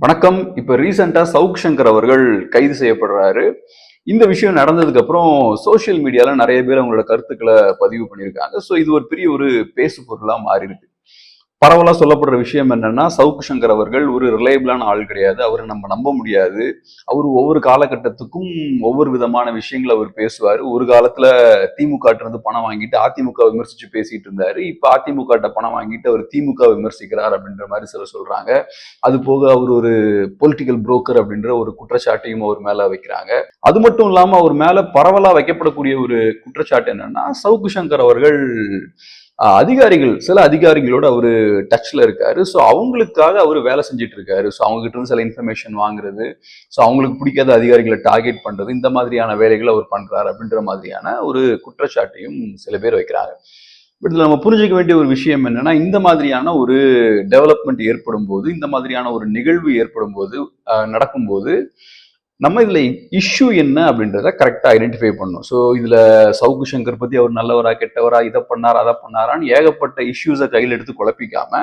வணக்கம். இப்ப ரீசெண்டா சவுக் சங்கர் அவர்கள் கைது செய்யப்படுறாரு. இந்த விஷயம் நடந்ததுக்கு அப்புறம் சோசியல் மீடியால நிறைய பேர் அவங்களோட கருத்துக்களை பதிவு பண்ணியிருக்காங்க. ஸோ இது ஒரு பெரிய ஒரு பேசு பொருளா மாறி இருக்கு. பரவலா சொல்லப்படுற விஷயம் என்னன்னா, சவுக்கு சங்கர் அவர்கள் ஒரு ரிலையபிளான ஆள் கிடையாது. அவரை நம்ம நம்ப முடியாது. அவர் ஒவ்வொரு காலகட்டத்துக்கும் ஒவ்வொரு விதமான விஷயங்களை அவர் பேசுவாரு. ஒரு காலத்துல திமுக இருந்து பணம் வாங்கிட்டு அதிமுக விமர்சிச்சு பேசிட்டு இருந்தாரு. இப்ப அதிமுக பணம் வாங்கிட்டு அவர் திமுக விமர்சிக்கிறார் அப்படின்ற மாதிரி சிலர் சொல்றாங்க. அது போக அவர் ஒரு பொலிட்டிக்கல் புரோக்கர் அப்படின்ற ஒரு குற்றச்சாட்டையும் அவர் மேல வைக்கிறாங்க. அது மட்டும் இல்லாம அவர் மேல பரவலா வைக்கப்படக்கூடிய ஒரு குற்றச்சாட்டு என்னன்னா, சவுக்கு சங்கர் அவர்கள் அதிகாரிகள் சில அதிகாரிகளோட அவரு டச்ல இருக்காரு. ஸோ அவங்களுக்காக அவரு வேலை செஞ்சுட்டு இருக்காரு. ஸோ அவங்க கிட்ட இருந்து சில இன்ஃபர்மேஷன் வாங்குறது, ஸோ அவங்களுக்கு பிடிக்காத அதிகாரிகளை டார்கெட் பண்றது, இந்த மாதிரியான வேலைகளை அவர் பண்றாரு அப்படின்ற மாதிரியான ஒரு குற்றச்சாட்டையும் சில பேர் வைக்கிறாங்க. பட் இதுல நம்ம புரிஞ்சுக்க வேண்டிய ஒரு விஷயம் என்னன்னா, இந்த மாதிரியான ஒரு டெவலப்மெண்ட் ஏற்படும் போது, இந்த மாதிரியான ஒரு நிகழ்வு ஏற்படும் போது, நடக்கும்போது நம்ம இதுல இஷ்யூ என்ன அப்படின்றத கரெக்டா ஐடென்டிஃபை பண்ணணும். ஸோ இதுல சவுக்கு சங்கர் பத்தி அவர் நல்லவரா கெட்டவரா, இதை பண்ணாரா அதை பண்ணாரான்னு ஏகப்பட்ட இஷ்யூஸை கையில் எடுத்து குழப்பிக்காம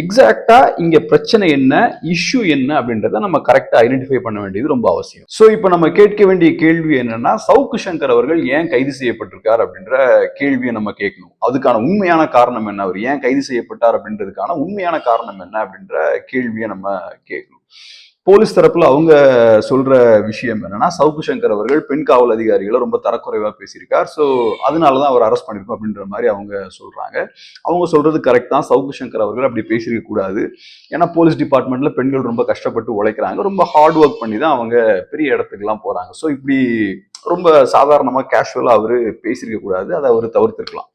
எக்ஸாக்டா இங்க பிரச்சனை என்ன, இஷ்யூ என்ன அப்படின்றத நம்ம கரெக்டா ஐடென்டிஃபை பண்ண வேண்டியது ரொம்ப அவசியம். ஸோ இப்போ நம்ம கேட்க வேண்டிய கேள்வி என்னன்னா, சவுக்கு சங்கர் அவர்கள் ஏன் கைது செய்யப்பட்டிருக்கார் அப்படின்ற கேள்வியை நம்ம கேட்கணும். அதுக்கான உண்மையான காரணம் என்ன, அவர் ஏன் கைது செய்யப்பட்டார் அப்படின்றதுக்கான உண்மையான காரணம் என்ன அப்படின்ற கேள்வியை நம்ம கேட்கணும். போலீஸ் தரப்புல அவங்க சொல்ற விஷயம் என்னன்னா, சவுக்கு சங்கர் அவர்கள் பெண் காவல் அதிகாரிகளை ரொம்ப தரக்குறைவா பேசியிருக்கார். ஸோ அதனாலதான் அவர் அரெஸ்ட் பண்ணிருக்கோம் அப்படின்ற மாதிரி அவங்க சொல்றாங்க. அவங்க சொல்றது கரெக்ட் தான். சவுக்கு சங்கர் அவர்கள் அப்படி பேசியிருக்க கூடாது. ஏன்னா போலீஸ் டிபார்ட்மெண்ட்ல பெண்கள் ரொம்ப கஷ்டப்பட்டு உழைக்கிறாங்க. ரொம்ப ஹார்ட் ஒர்க் பண்ணி தான் அவங்க பெரிய இடத்துக்கு எல்லாம் போறாங்க. ஸோ இப்படி ரொம்ப சாதாரணமா கேஷுவலா அவரு பேசியிருக்க கூடாது. அதை அவர் தவிர்த்திருக்கலாம்.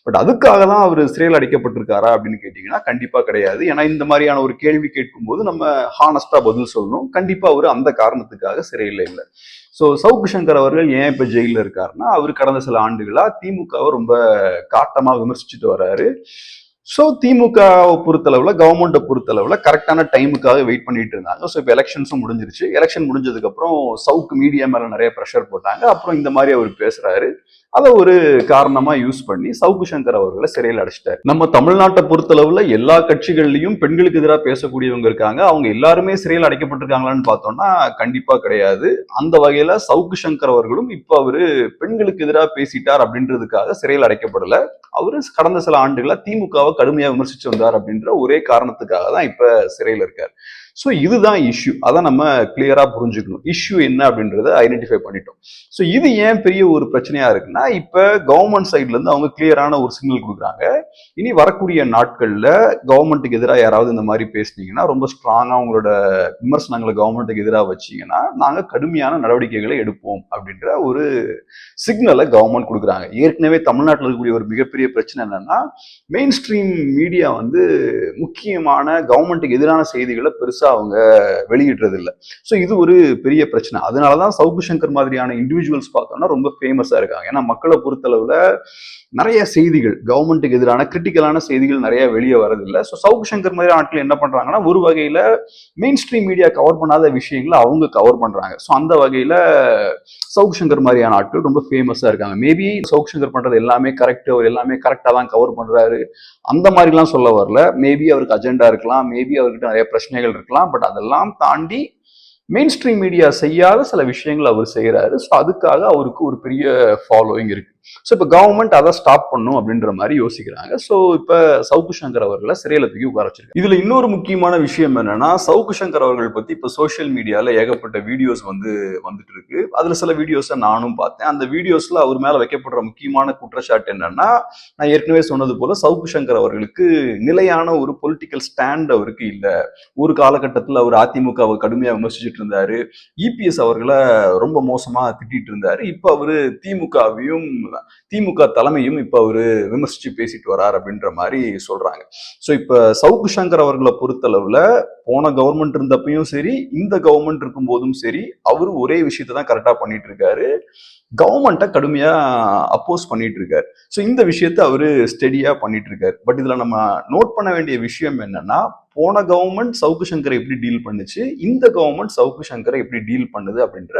பட் அதுக்காக தான் அவர் சிறையில் அடைக்கப்பட்டிருக்காரா அப்படின்னு கேட்டீங்கன்னா கண்டிப்பா கிடையாது. ஏன்னா இந்த மாதிரியான ஒரு கேள்வி கேட்கும் போது நம்ம ஹானஸ்டா பதில் சொல்லணும். கண்டிப்பா அவர் அந்த காரணத்துக்காக சிறையில் இல்லை. ஸோ சவுக்கு சங்கர் அவர்கள் ஏன் இப்ப ஜெயில இருக்காருன்னா, அவர் கடந்த சில ஆண்டுகளா திமுகவை ரொம்ப காட்டமா விமர்சிச்சுட்டு வர்றாரு. ஸோ திமுகவை பொறுத்தளவுல, கவர்மெண்ட்டை பொறுத்தளவுல கரெக்டான டைமுக்காக வெயிட் பண்ணிட்டு இருந்தாங்க. ஸோ இப்போ எலெக்ஷன்ஸும் முடிஞ்சிருச்சு. எலெக்ஷன் முடிஞ்சதுக்கு அப்புறம் சவுக்கு மீடியா மேல நிறைய ப்ரெஷர் போட்டாங்க. அப்புறம் இந்த மாதிரி அவர் பேசுறாரு. அதை ஒரு காரணமா யூஸ் பண்ணி சவுக்கு சங்கர் அவர்களை சிறையில் அடைச்சிட்டாரு. நம்ம தமிழ்நாட்டை பொறுத்தளவுல எல்லா கட்சிகள்லயும் பெண்களுக்கு எதிராக பேசக்கூடியவங்க இருக்காங்க. அவங்க எல்லாருமே சிறையில் அடைக்கப்பட்டிருக்காங்களான்னு பார்த்தோம்னா கண்டிப்பா கிடையாது. அந்த வகையில சவுக்கு சங்கர் அவர்களும் இப்ப அவரு பெண்களுக்கு எதிராக பேசிட்டார் அப்படின்றதுக்காக சிறையில் அடைக்கப்படல. அவரு கடந்த சில ஆண்டுகளா திமுகவை கடுமையா விமர்சிச்சு வந்தார் அப்படின்ற ஒரே காரணத்துக்காக தான் இப்ப சிறையில் இருக்காரு. ஸோ இதுதான் இஷ்யூ. அதை நம்ம கிளியரா புரிஞ்சுக்கணும். இஷ்யூ என்ன அப்படின்றத ஐடென்டிஃபை பண்ணிட்டோம். ஸோ இது ஏன் பெரிய ஒரு பிரச்சனையா இருக்குன்னா, இப்ப கவர்மெண்ட் சைட்ல இருந்து அவங்க கிளியரான ஒரு சிக்னல் கொடுக்குறாங்க. இனி வரக்கூடிய நாட்கள்ல கவர்மெண்ட்டுக்கு எதிராக யாராவது இந்த மாதிரி பேசுனீங்கன்னா, ரொம்ப ஸ்ட்ராங்கா உங்களோட விமர்சனங்களை கவர்மெண்ட்டுக்கு எதிராக வச்சீங்கன்னா, நாங்க கடுமையான நடவடிக்கைகளை எடுப்போம் அப்படின்ற ஒரு சிக்னலை கவர்மெண்ட் கொடுக்குறாங்க. ஏற்கனவே தமிழ்நாட்டில் இருக்கக்கூடிய ஒரு மிகப்பெரிய பிரச்சனை என்னன்னா, மெயின் ஸ்ட்ரீம் மீடியா வந்து முக்கியமான கவர்மெண்ட்டுக்கு எதிரான செய்திகளை பெருசா அவங்க வெளியிடுறது இல்லை. ஸோ இது ஒரு பெரிய பிரச்சனை. அதனாலதான் சவுக்கு சங்கர் மாதிரியான இண்டிவிஜுவல்ஸ் பார்த்தோம்னா ரொம்ப ஃபேமஸா இருக்காங்க. ஏன்னா மக்களை பொறுத்தளவுல நிறைய செய்திகள், கவர்மெண்ட்டுக்கு எதிரான கிரிட்டிக்கலான செய்திகள் நிறைய வெளியே வரதில்லை. ஸோ சவுக்கு சங்கர் மாதிரி ஆட்கள் என்ன பண்றாங்கன்னா, ஒரு வகையில மெயின் ஸ்ட்ரீம் மீடியா கவர் பண்ணாத விஷயங்களை அவங்க கவர் பண்றாங்க. ஸோ அந்த வகையில சவுக்கு சங்கர் மாதிரியான ஆட்கள் ரொம்ப ஃபேமஸா இருக்காங்க. மேபி சவுக்கு சங்கர் பண்றது எல்லாமே கரெக்ட், அவர் எல்லாமே கரெக்டா தான் கவர் பண்றாரு அந்த மாதிரிலாம் சொல்ல வரல. மேபி அவருக்கு அஜெண்டா இருக்கலாம், மேபி அவர்கிட்ட நிறைய பிரச்சனைகள் இருக்கலாம். பட் அதெல்லாம் தாண்டி மெயின் ஸ்ட்ரீம் மீடியா செய்யாத சில விஷயங்கள் அவர் செய்யறாரு. ஸோ அதுக்காக அவருக்கு ஒரு பெரிய ஃபாலோயிங் இருக்கு. ஸோ இப்போ கவர்மெண்ட் அதை ஸ்டாப் பண்ணும் அப்படின்ற மாதிரி யோசிக்கிறாங்க. ஸோ இப்போ சவுக்கு சங்கர் அவர்களை சிறையில தூக்கி உட்கார வச்சிருக்காங்க. இதுல இன்னொரு முக்கியமான விஷயம் என்னன்னா, சவுக்கு சங்கர் அவர்கள் பத்தி இப்போ சோசியல் மீடியால ஏகப்பட்ட வீடியோஸ் வந்துட்டு இருக்கு. அதுல சில வீடியோஸை நானும் பார்த்தேன். அந்த வீடியோஸ்ல அவர் மேல வைக்கப்படுற முக்கியமான குற்றச்சாட்டு என்னன்னா, நான் ஏற்கனவே சொன்னது போல சவுக்கு சங்கர் அவர்களுக்கு நிலையான ஒரு பொலிட்டிக்கல் ஸ்டாண்ட் அவருக்கு இல்லை. ஒரு காலகட்டத்தில் அவர் அதிமுகவை கடுமையா விமர்சிச்சுட்டு இருந்தாரு. இபிஎஸ் அவர்களை ரொம்ப மோசமா திட்டிட்டு இருந்தாரு. இப்ப அவரு திமுக தலைமையும் இப்ப அவரு விமர்சிச்சு பேசிட்டு வரார் அப்படின்ற மாதிரி சொல்றாங்க. சோ இப்ப சவுக்கு சங்கர் அவர்களை பொறுத்தளவுல போன கவர்மெண்ட் இருந்தப்பையும் சரி, இந்த கவர்மெண்ட் இருக்கும் போதும் சரி, அவரு ஒரே விஷயத்தை தான் கரெக்டா பண்ணிட்டு இருக்காரு. கவர்மெண்ட்டை கடுமையா அப்போஸ் பண்ணிட்டு இருக்காரு. ஸோ இந்த விஷயத்த அவரு ஸ்டெடியா பண்ணிட்டு இருக்காரு. பட் இதுல நம்ம நோட் பண்ண வேண்டிய விஷயம் என்னன்னா, போன கவர்மெண்ட் சவுக்கு சங்கரை எப்படி டீல் பண்ணுச்சு, இந்த கவர்மெண்ட் சவுக்கு சங்கரை எப்படி டீல் பண்ணுது அப்படின்ற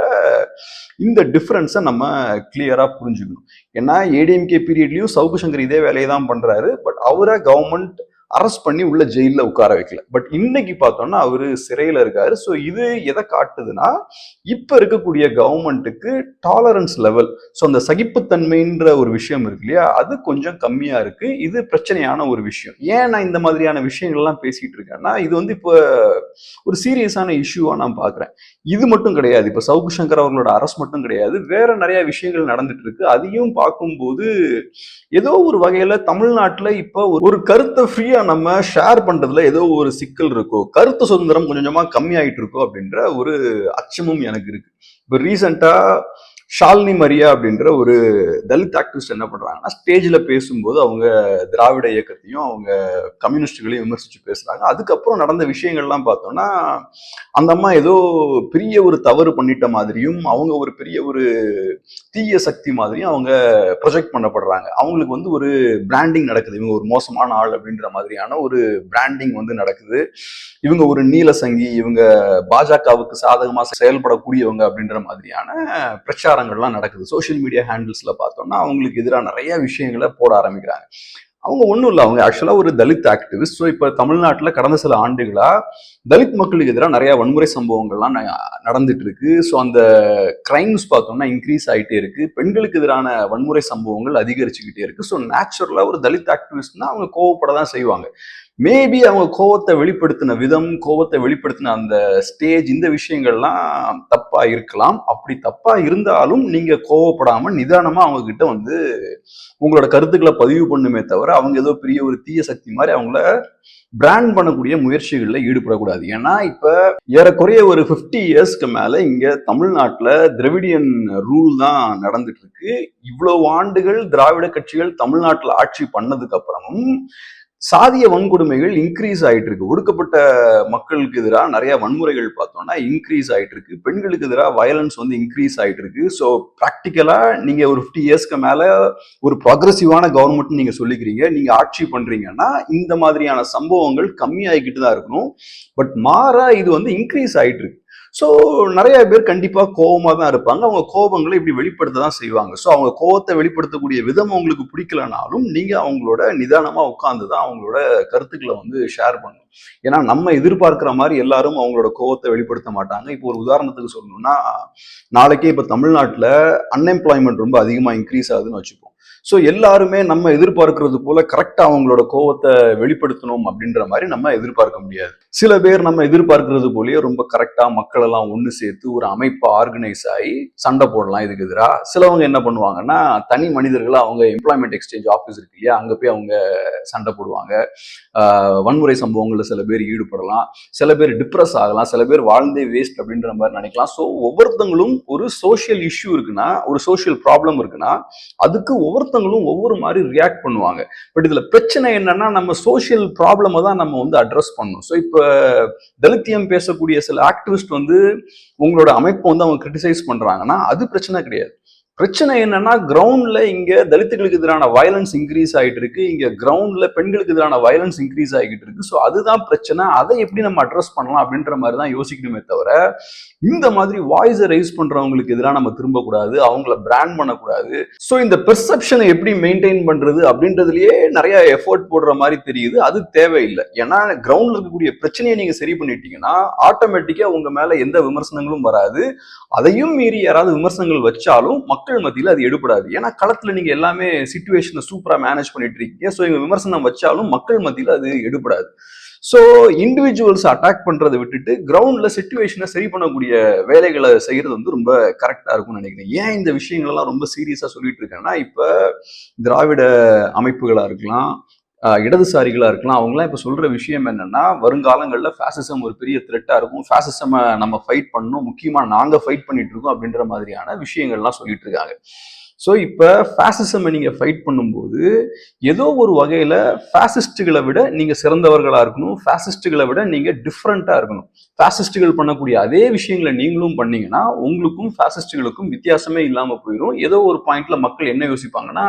இந்த டிஃபரன்ஸை நம்ம கிளியரா புரிஞ்சுக்கணும். ஏன்னா ஏடிஎம்கே பீரியட்லயும் சவுக்கு சங்கர் இதே வேலையை தான் பண்றாரு. பட் அவரை கவர்மெண்ட் அரெஸ்ட் பண்ணி உள்ள ஜெயில உட்கார வைக்கல. பட் இன்னைக்கு பார்த்தோம்னா அவரு சிறையில இருக்காரு. ஸோ இது எதை காட்டுதுன்னா, இப்ப இருக்கக்கூடிய கவர்மெண்ட்டுக்கு டாலரன்ஸ் லெவல், ஸோ அந்த சகிப்புத்தன்மைன்ற ஒரு விஷயம் இருக்கு இல்லையா, அது கொஞ்சம் கம்மியா இருக்கு. இது பிரச்சனையான ஒரு விஷயம். ஏன் நான் இந்த மாதிரியான விஷயங்கள்லாம் பேசிட்டு இருக்கேன்னா, இது வந்து இப்போ ஒரு சீரியஸான இஷ்யூவா நான் பாக்குறேன். இது மட்டும் கிடையாது, இப்ப சவுக்கு சங்கர் அவர்களோட அரசு மட்டும் கிடையாது, வேற நிறைய விஷயங்கள் நடந்துட்டு இருக்கு. அதையும் பார்க்கும்போது ஏதோ ஒரு வகையில தமிழ்நாட்டுல இப்ப ஒரு கருத்தை ஃப்ரீயா நம்ம ஷேர் பண்றதுல ஏதோ ஒரு சிக்கல் இருக்கோ, கருத்து சுதந்திரம் கொஞ்சம் கொஞ்சமா கம்மி ஆயிட்டு இருக்கோ அப்படின்ற ஒரு அச்சமும் எனக்கு இருக்கு. இப்ப ரீசெண்டா ஷாலினி மரியா அப்படின்ற ஒரு தலித் ஆக்டிவிஸ்ட் என்ன பண்றாங்கன்னா, ஸ்டேஜ்ல பேசும்போது அவங்க திராவிட இயக்கத்தையும் அவங்க கம்யூனிஸ்டுகளையும் விமர்சிச்சு பேசுறாங்க. அதுக்கப்புறம் நடந்த விஷயங்கள்லாம் பார்த்தோம்னா, அந்த அம்மா ஏதோ பெரிய ஒரு தவறு பண்ணிட்ட மாதிரியும், அவங்க ஒரு பெரிய ஒரு தீய சக்தி மாதிரியும் அவங்க ப்ரொஜெக்ட் பண்ணப்படுறாங்க. அவங்களுக்கு வந்து ஒரு பிராண்டிங் நடக்குது, இவங்க ஒரு மோசமான ஆள் அப்படின்ற மாதிரியான ஒரு பிராண்டிங் வந்து நடக்குது. இவங்க ஒரு நீல சங்கி, இவங்க பாஜகவுக்கு சாதகமா செயல்படக்கூடியவங்க அப்படின்ற மாதிரியான பிரச்சாரங்கள்லாம் நடக்குது. சோசியல் மீடியா ஹேண்டில்ஸ்ல பார்த்தோம்னா அவங்களுக்கு எதிராக நிறைய விஷயங்களை போட ஆரம்பிக்கிறாங்க. அவங்க ஒன்றும் இல்லை, அவங்க ஆக்சுவலாக ஒரு தலித் ஆக்டிவிஸ்ட். ஸோ இப்போ தமிழ்நாட்டில் கடந்த சில ஆண்டுகளா தலித் மக்களுக்கு எதிராக நிறைய வன்முறை சம்பவங்கள்லாம் நடந்துட்டு இருக்கு. ஸோ அந்த கிரைம்ஸ் பார்த்தோம்னா இன்க்ரீஸ் ஆகிட்டே இருக்கு. பெண்களுக்கு எதிரான வன்முறை சம்பவங்கள் அதிகரிச்சுக்கிட்டே இருக்கு. ஸோ நேச்சுரலாக ஒரு தலித் ஆக்டிவிஸ்ட்னா அவங்க கோவப்பட தான் செய்வாங்க. மேபி அவங்க கோவத்தை வெளிப்படுத்தின விதம், கோவத்தை வெளிப்படுத்தின அந்த ஸ்டேஜ், இந்த விஷயங்கள்லாம் தப்பா இருக்கலாம். அப்படி தப்பா இருந்தாலும் நீங்க கோவப்படாம நிதானமா அவங்க கிட்ட வந்து உங்களோட கருத்துக்களை பதிவு பண்ணுமே தவிர, அவங்க ஏதோ பெரிய ஒரு தீய சக்தி மாதிரி அவங்கள பிராண்ட் பண்ணக்கூடிய முயற்சிகள்ல ஈடுபடக்கூடாது. ஏன்னா இப்ப ஏறக்குறைய ஒரு 50 இயர்ஸ்க்கு மேல இங்க தமிழ்நாட்டுல திராவிடியன் ரூல் தான் நடந்துட்டு இருக்கு. இவ்வளவு ஆண்டுகள் திராவிட கட்சிகள் தமிழ்நாட்டுல ஆட்சி பண்ணதுக்கு அப்புறமும் சாதிய வன்கொடுமைகள் இன்க்ரீஸ் ஆயிட்டு இருக்கு. ஒடுக்கப்பட்ட மக்களுக்கு எதிராக நிறைய வன்முறைகள் பார்த்தோம்னா இன்க்ரீஸ் ஆயிட்டு இருக்கு. பெண்களுக்கு எதிராக வயலன்ஸ் வந்து இன்க்ரீஸ் ஆயிட்டு இருக்கு. ஸோ ப்ராக்டிக்கலா நீங்க ஒரு 50 இயர்ஸ்க்கு மேல ஒரு ப்ராக்ரஸிவான கவர்மெண்ட் நீங்க சொல்லிக்கிறீங்க, நீங்க ஆட்சி பண்றீங்கன்னா இந்த மாதிரியான சம்பவங்கள் கம்மி ஆகிக்கிட்டு தான் இருக்கணும். பட் மாறா இது வந்து இன்க்ரீஸ் ஆயிட்டு இருக்கு. ஸோ நிறைய பேர் கண்டிப்பா கோபமா தான் இருப்பாங்க. அவங்க கோபங்களை இப்படி வெளிப்படுத்த தான் செய்வாங்க. ஸோ அவங்க கோபத்தை வெளிப்படுத்தக்கூடிய விதம் அவங்களுக்கு பிடிக்கலனாலும் நீங்க அவங்களோட நிதானமா உட்கார்ந்து தான் அவங்களோட கருத்துக்களை வந்து ஷேர் பண்ணணும். ஏன்னா நம்ம எதிர்பார்க்கிற மாதிரி எல்லாரும் அவங்களோட கோபத்தை வெளிப்படுத்த மாட்டாங்க. இப்போ ஒரு உதாரணத்துக்கு சொல்லணும்னா, நாளைக்கே இப்ப தமிழ்நாட்டில் அன்எம்ப்ளாய்மெண்ட் ரொம்ப அதிகமா இன்க்ரீஸ் ஆகுதுன்னு வச்சுப்போம். ஸோ எல்லாருமே நம்ம எதிர்பார்க்கறது போல கரெக்டா அவங்களோட கோவத்தை வெளிப்படுத்தணும் அப்படின்ற மாதிரி நம்ம எதிர்பார்க்க முடியாது. சில பேர் நம்ம எதிர்பார்க்கறது போலயே ரொம்ப கரெக்டா மக்கள் எல்லாம் ஒண்ணு சேர்த்து ஒரு அமைப்பா ஆர்கனைஸ் ஆகி சண்டை போடலாம் இதுக்கு எதிராக. சிலவங்க என்ன பண்ணுவாங்கன்னா, தனி மனிதர்களா அவங்க எம்ப்ளாய்மெண்ட் எக்ஸ்சேஞ்ச் ஆஃபீஸ் இருக்கு இல்லையா, அங்க போய் அவங்க சண்டை போடுவாங்க. வன்முறை சம்பவங்கள்ல சில பேர் ஈடுபடலாம், சில பேர் டிப்ரெஸ் ஆகலாம், சில பேர் வாழ்ந்தே வேஸ்ட் அப்படின்ற மாதிரி நினைக்கலாம். ஸோ ஒவ்வொருத்தங்களும் ஒரு சோசியல் இஷ்யூ இருக்குன்னா, ஒரு சோசியல் ப்ராப்ளம் இருக்குன்னா அதுக்கு ஒவ்வொருத்தங்களும் ஒவ்வொரு மாதிரி ரியாக்ட் பண்ணுவாங்க. பட் இதுல பிரச்சனை என்னன்னா, நம்ம சோசியல் ப்ராப்ளமை தான் நம்ம வந்து அட்ரஸ் பண்ணணும். ஸோ இப்போ தலித்தியம் பேசக்கூடிய சில ஆக்டிவிஸ்ட் வந்து உங்களோட அமைப்பை வந்து அவங்க கிரிட்டிசைஸ் பண்றாங்கன்னா அது பிரச்சனை கிடையாது. பிரச்சனை என்னன்னா, கிரவுண்ட்ல இங்க தலித்துகளுக்கு எதிரான வயலன்ஸ் இன்க்ரீஸ் ஆகிட்டு இருக்கு, இங்க கிரவுண்ட்ல பெண்களுக்கு எதிரான வயலன்ஸ் இன்க்ரீஸ் ஆகிட்டு இருக்கு. ஸோ அதுதான் பிரச்சனை. அதை எப்படி நம்ம அட்ரஸ் பண்ணலாம் அப்படின்ற மாதிரி தான் யோசிக்கணுமே தவிர, இந்த மாதிரி வாய்ஸை ரைஸ் பண்றவங்களுக்கு எதிராக நம்ம திரும்பக்கூடாது, அவங்கள பிராண்ட் பண்ணக்கூடாது. ஸோ இந்த பெர்செப்ஷனை எப்படி மெயின்டைன் பண்றது அப்படின்றதுலயே நிறைய எஃபோர்ட் போடுற மாதிரி தெரியுது. அது தேவையில்லை. ஏன்னா கிரவுண்ட்ல இருக்கக்கூடிய பிரச்சனையை நீங்க சரி பண்ணிட்டீங்கன்னா ஆட்டோமேட்டிக்கா உங்க மேல எந்த விமர்சனங்களும் வராது. அதையும் மீறி யாராவது விமர்சனங்கள் வச்சாலும் மக்கள் மத்தியில் அது எடுபடாது. ஏன்னா களத்துல நீங்க எல்லாமே சிச்சுவேஷனை சூப்பரா மேனேஜ் பண்ணிட்டு இருக்கீங்க. ஸோ இவங்க விமர்சனம் வச்சாலும் மக்கள் மத்தியில் அது எடுபடாது. ஸோ இண்டிவிஜுவல்ஸ் அட்டாக் பண்றதை விட்டுட்டு கிரவுண்ட்ல சிச்சுவேஷனை சரி பண்ணக்கூடிய வேலைகளை செய்யறது வந்து ரொம்ப கரெக்டா இருக்கும்னு நினைக்கிறேன். ஏன் இந்த விஷயங்கள் எல்லாம் ரொம்ப சீரியஸா சொல்லிட்டு இருக்கேன்னா, இப்ப திராவிட அமைப்புகளா இருக்கலாம், இடதுசாரிகளா இருக்கலாம், அவங்களாம் இப்ப சொல்ற விஷயம் என்னன்னா, வருங்காலங்கள்ல ஃபேசிசம் ஒரு பெரிய த்ரெட்டா இருக்கும், ஃபேசிசம நம்ம ஃபைட் பண்ணணும், முக்கியமா நாங்க ஃபைட் பண்ணிட்டு இருக்கோம் அப்படின்ற மாதிரியான விஷயங்கள்லாம் சொல்லிட்டு இருக்காங்க. ஸோ இப்போ ஃபேசிசமை நீங்கள் ஃபைட் பண்ணும்போது ஏதோ ஒரு வகையில் ஃபேசிஸ்டுகளை விட நீங்கள் சிறந்தவர்களாக இருக்கணும், ஃபேசிஸ்டுகளை விட நீங்கள் டிஃப்ரெண்ட்டாக இருக்கணும். ஃபேசிஸ்டுகள் பண்ணக்கூடிய அதே விஷயங்களை நீங்களும் பண்ணீங்கன்னா உங்களுக்கும் ஃபேசிஸ்டுகளுக்கும் வித்தியாசமே இல்லாமல் போயிடும். ஏதோ ஒரு பாயிண்ட்ல மக்கள் என்ன யோசிப்பாங்கன்னா,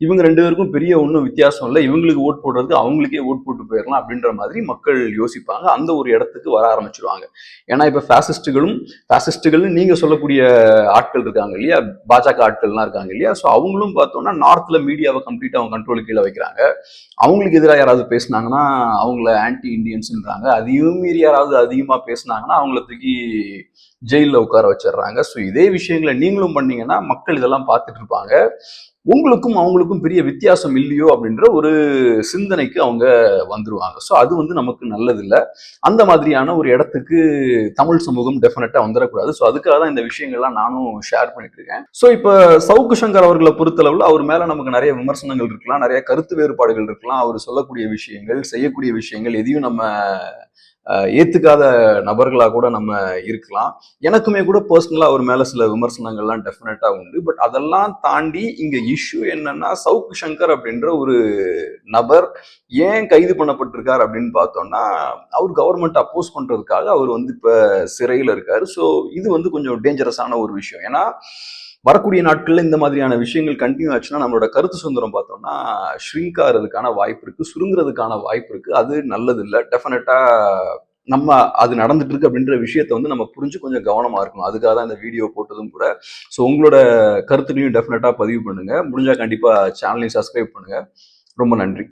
இவங்க ரெண்டு பேருக்கும் பெரிய ஒன்றும் வித்தியாசம் இல்லை, இவங்களுக்கு ஓட் போடுறது அவங்களுக்கே ஓட் போட்டு போயிடலாம் அப்படின்ற மாதிரி மக்கள் யோசிப்பாங்க. அந்த ஒரு இடத்துக்கு வர ஆரம்பிச்சிருவாங்க. ஏன்னா இப்போ ஃபேசிஸ்டுகள் நீங்கள் சொல்லக்கூடிய ஆட்கள் இருக்காங்க இல்லையா, பாஜக ஆட்கள்லாம் இருக்காங்க இல்லையா, ஸோ அவங்களும் பார்த்தோம்னா நார்த்ல மீடியாவை கம்ப்ளீட்டா அவங்க கண்ட்ரோல் கீழே வைக்கிறாங்க. அவங்களுக்கு எதிராக யாராவது பேசினாங்கன்னா அவங்கள ஆன்டி இண்டியன்ஸ்ன்றாங்க. அதையும் மீறி யாராவது அதிகமா பேசினாங்கன்னா அவங்கள தூக்கி ஜெயிலில் உட்கார வச்சிடுறாங்க. ஸோ இதே விஷயங்களை நீங்களும் பண்ணீங்கன்னா மக்கள் இதெல்லாம் பார்த்துட்டு இருப்பாங்க. உங்களுக்கும் அவங்களுக்கும் பெரிய வித்தியாசம் இல்லையோ அப்படின்ற ஒரு சிந்தனைக்கு அவங்க வந்துருவாங்க. ஸோ அது வந்து நமக்கு நல்லது இல்லை. அந்த மாதிரியான ஒரு இடத்துக்கு தமிழ் சமூகம் டெஃபினட்டா வந்துடக்கூடாது. ஸோ அதுக்காக தான் இந்த விஷயங்கள்லாம் நானும் ஷேர் பண்ணிட்டு இருக்கேன். ஸோ இப்போ சவுக்கு சங்கர் அவர்களை பொறுத்தளவில் அவர் மேல நமக்கு நிறைய விமர்சனங்கள் இருக்கலாம், நிறைய கருத்து வேறுபாடுகள் இருக்கலாம். அவர் சொல்லக்கூடிய விஷயங்கள், செய்யக்கூடிய விஷயங்கள் எதையும் நம்ம ஏத்துக்காத நபர்களா கூட நம்ம இருக்கலாம். எனக்குமே கூட பர்சனலா அவர் மேல சில விமர்சனங்கள்லாம் டெஃபினட்டா உண்டு. பட் அதெல்லாம் தாண்டி இங்க இஷ்யூ என்னன்னா, சவுக்கு சங்கர் அப்படின்ற ஒரு நபர் ஏன் கைது பண்ணப்பட்டிருக்கார் அப்படின்னு பார்த்தோம்னா, அவர் கவர்மெண்ட் அப்போஸ் பண்றதுக்காக அவர் வந்து இப்ப சிறையில் இருக்காரு. ஸோ இது வந்து கொஞ்சம் டேஞ்சரஸான ஒரு விஷயம். ஏன்னா வரக்கூடிய நாட்கள்ல இந்த மாதிரியான விஷயங்கள் கண்டினியூ ஆச்சுன்னா நம்மளோட கருத்து சுதந்திரம் பார்த்தோம்னா ஷ்ரிங்க் ஆகிறதுக்கான வாய்ப்பு இருக்கு, சுருங்குறதுக்கான வாய்ப்பு இருக்கு. அது நல்லது இல்லை. டெஃபினட்டா நம்ம அது நடந்துட்டு இருக்கு அப்படின்ற விஷயத்த வந்து நம்ம புரிஞ்சு கொஞ்சம் கவனமா இருக்கணும். அதுக்காக தான் இந்த வீடியோ போட்டதும் கூட. ஸோ உங்களோட கருத்துலையும் டெஃபினட்டா பதிவு பண்ணுங்க. முடிஞ்சா கண்டிப்பா சேனலையும் சப்ஸ்கிரைப் பண்ணுங்க. ரொம்ப நன்றி.